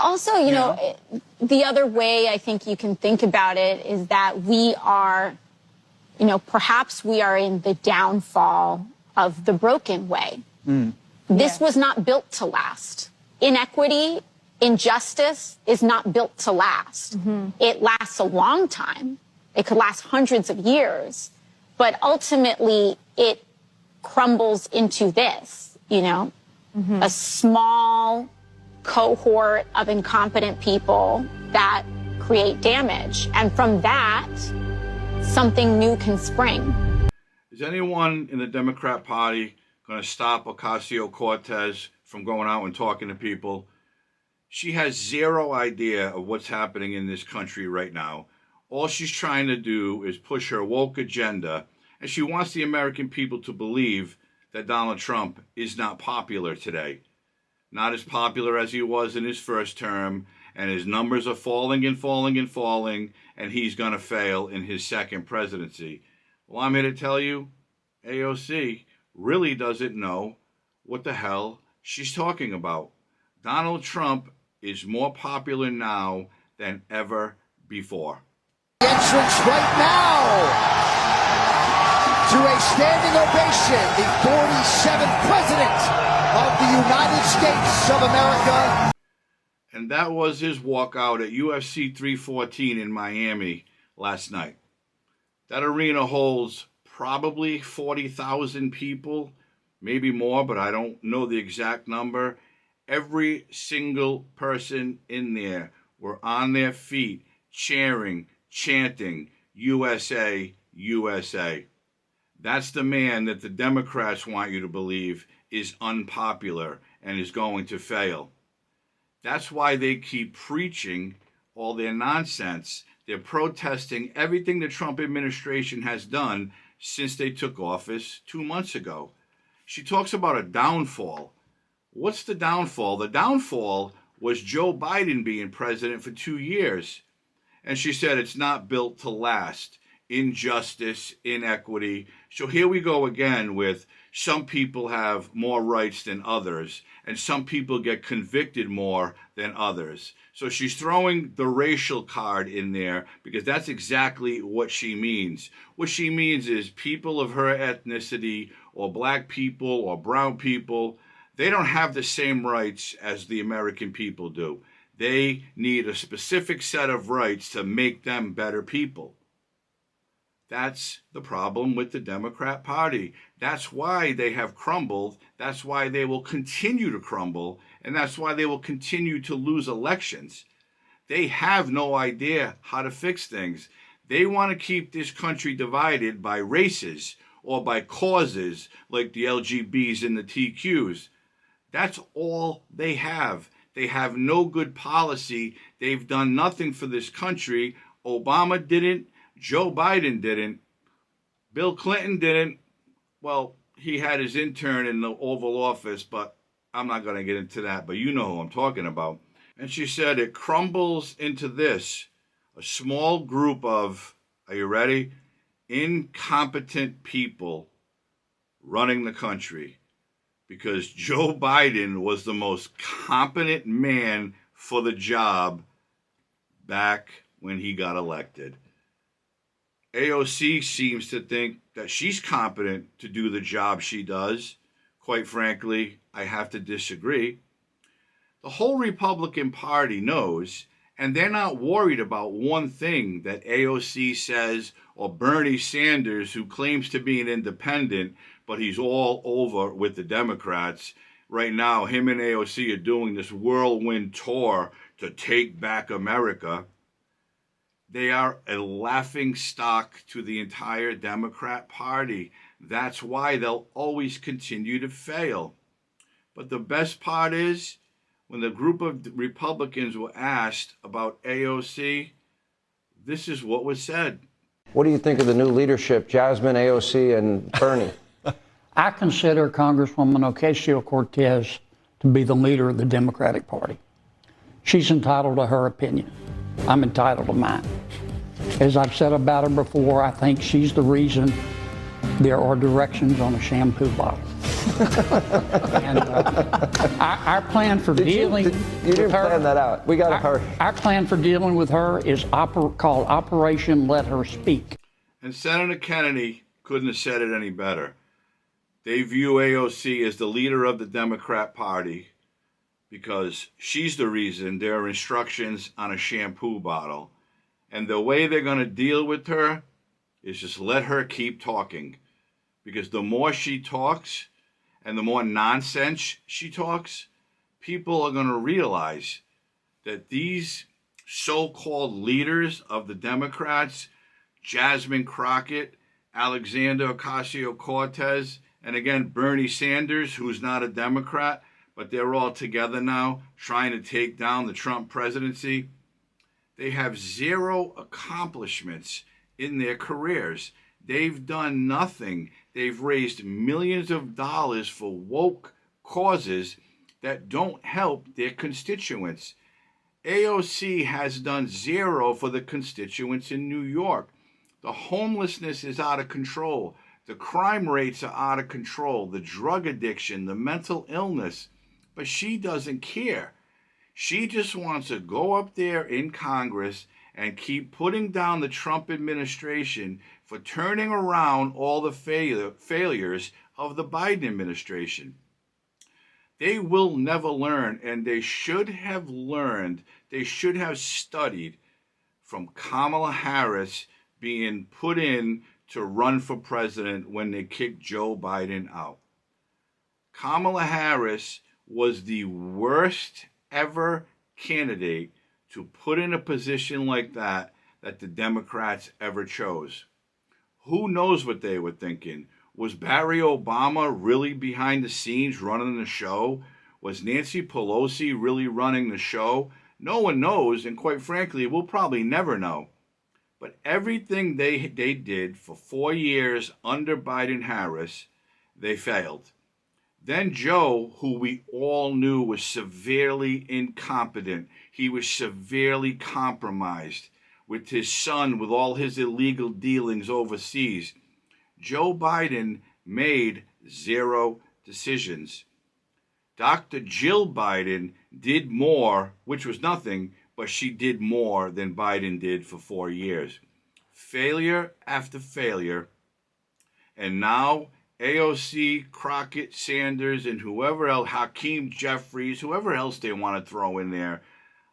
also, you know, the other way I think you can think about it is that we are, you know, perhaps we are in the downfall of the broken way. This was not built to last. Inequity, injustice is not built to last. It lasts a long time. It could last hundreds of years, but ultimately it crumbles into this, you know, a small cohort of incompetent people that create damage. And from that, something new can spring. Is anyone in the Democrat Party going to stop Ocasio-Cortez from going out and talking to people? She has zero idea of what's happening in this country right now. All she's trying to do is push her woke agenda, and she wants the American people to believe that Donald Trump is not popular today. Not as popular as he was in his first term, and his numbers are falling and falling and falling, and he's going to fail in his second presidency. Well, I'm here to tell you, AOC really doesn't know what the hell she's talking about. Donald Trump is more popular now than ever before. Entrance right now to a standing ovation, the 47th President of the United States of America. And that was his walkout at UFC 314 in Miami last night. That arena holds probably 40,000 people, maybe more, but I don't know the exact number. Every single person in there were on their feet, cheering, chanting, USA, USA. That's the man that the Democrats want you to believe is unpopular and is going to fail. That's why they keep preaching all their nonsense. They're protesting everything the Trump administration has done since they took office 2 months ago. She talks about a downfall. What's the downfall? The downfall was Joe Biden being president for 2 years. And she said it's not built to last. Injustice, inequity. So here we go again with some people have more rights than others, and some people get convicted more than others. So she's throwing the racial card in there because that's exactly what she means. What she means is people of her ethnicity or black people or brown people, they don't have the same rights as the American people do. They need a specific set of rights to make them better people. That's the problem with the Democrat Party. That's why they have crumbled. That's why they will continue to crumble. And that's why they will continue to lose elections. They have no idea how to fix things. They want to keep this country divided by races or by causes like the LGBs and the TQs. That's all they have. They have no good policy. They've done nothing for this country. Obama didn't. Joe Biden didn't. Bill Clinton didn't. Well, he had his intern in the Oval Office, but I'm not going to get into that. But you know who I'm talking about. And she said it crumbles into this. A small group of, are you ready? Incompetent people running the country. Because Joe Biden was the most competent man for the job back when he got elected. AOC seems to think that she's competent to do the job she does. Quite frankly, I have to disagree. The whole Republican Party knows, and they're not worried about one thing that AOC says or Bernie Sanders, who claims to be an independent, but he's all over with the Democrats. Right now, him and AOC are doing this whirlwind tour to take back America. They are a laughing stock to the entire Democrat Party. That's why they'll always continue to fail. But the best part is, when the group of Republicans were asked about AOC, this is what was said. What do you think of the new leadership, Jasmine, AOC, and Bernie? I consider Congresswoman Ocasio-Cortez to be the leader of the Democratic Party. She's entitled to her opinion. I'm entitled to mine. As I've said about her before, I think she's the reason there are directions on a shampoo bottle. And our plan for dealing You with didn't her, plan that out. We got to hurry. our plan for dealing with her is called Operation Let Her Speak. And Senator Kennedy couldn't have said it any better. They view AOC as the leader of the Democrat Party because she's the reason there are instructions on a shampoo bottle. And the way they're going to deal with her is just let her keep talking. Because the more she talks and the more nonsense she talks, people are going to realize that these so-called leaders of the Democrats, Jasmine Crockett, Alexandria Ocasio-Cortez, and again, Bernie Sanders, who's not a Democrat, but they're all together now trying to take down the Trump presidency. They have zero accomplishments in their careers. They've done nothing. They've raised millions of dollars for woke causes that don't help their constituents. AOC has done zero for the constituents in New York. The homelessness is out of control. The crime rates are out of control. The drug addiction, the mental illness. But she doesn't care. She just wants to go up there in Congress and keep putting down the Trump administration for turning around all the failures of the Biden administration. They will never learn, and they should have learned, they should have studied from Kamala Harris being put in to run for president when they kicked Joe Biden out. Kamala Harris was the worst ever candidate to put in a position like that the Democrats ever chose. Who knows what they were thinking? Was Barry Obama really behind the scenes running the show? Was Nancy Pelosi really running the show? No one knows, and quite frankly, we'll probably never know. But everything they did for 4 years under Biden-Harris, they failed. Then Joe, who we all knew was severely incompetent, he was severely compromised with his son, with all his illegal dealings overseas. Joe Biden made zero decisions. Dr. Jill Biden did more, which was nothing, but she did more than Biden did for 4 years. Failure after failure. And now AOC, Crockett, Sanders, and whoever else, Hakeem Jeffries, whoever else they want to throw in there,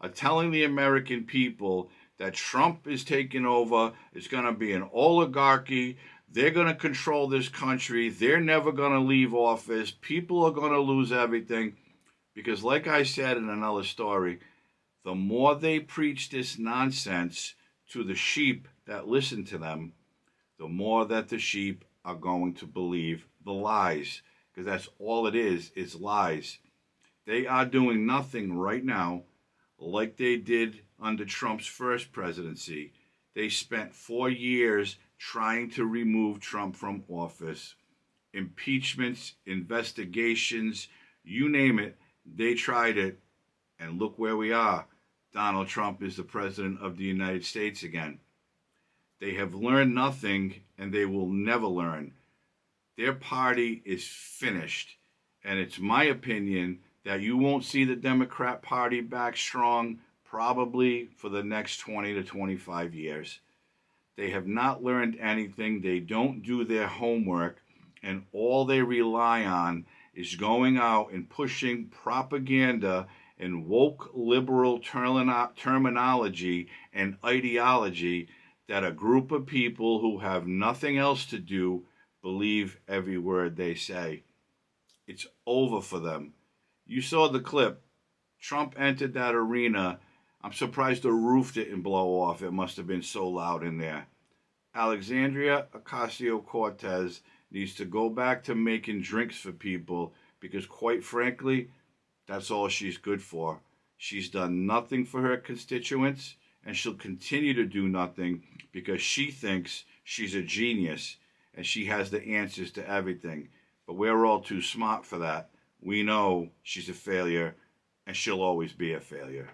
are telling the American people that Trump is taking over. It's going to be an oligarchy. They're going to control this country. They're never going to leave office. People are going to lose everything. Because like I said in another story, the more they preach this nonsense to the sheep that listen to them, the more that the sheep are going to believe the lies. Because that's all it is lies. They are doing nothing right now like they did under Trump's first presidency. They spent 4 years trying to remove Trump from office. Impeachments, investigations, you name it, they tried it. And look where we are. Donald Trump is the president of the United States again. They have learned nothing, and they will never learn. Their party is finished. And it's my opinion that you won't see the Democrat Party back strong probably for the next 20 to 25 years. They have not learned anything. They don't do their homework. And all they rely on is going out and pushing propaganda and woke liberal terminology and ideology that a group of people who have nothing else to do believe every word they say. It's over for them. You saw the clip. Trump entered that arena. I'm surprised the roof didn't blow off. It must have been so loud in there. Alexandria Ocasio-Cortez needs to go back to making drinks for people because, quite frankly, that's all she's good for. She's done nothing for her constituents, and she'll continue to do nothing because she thinks she's a genius and she has the answers to everything. But we're all too smart for that. We know she's a failure, and she'll always be a failure.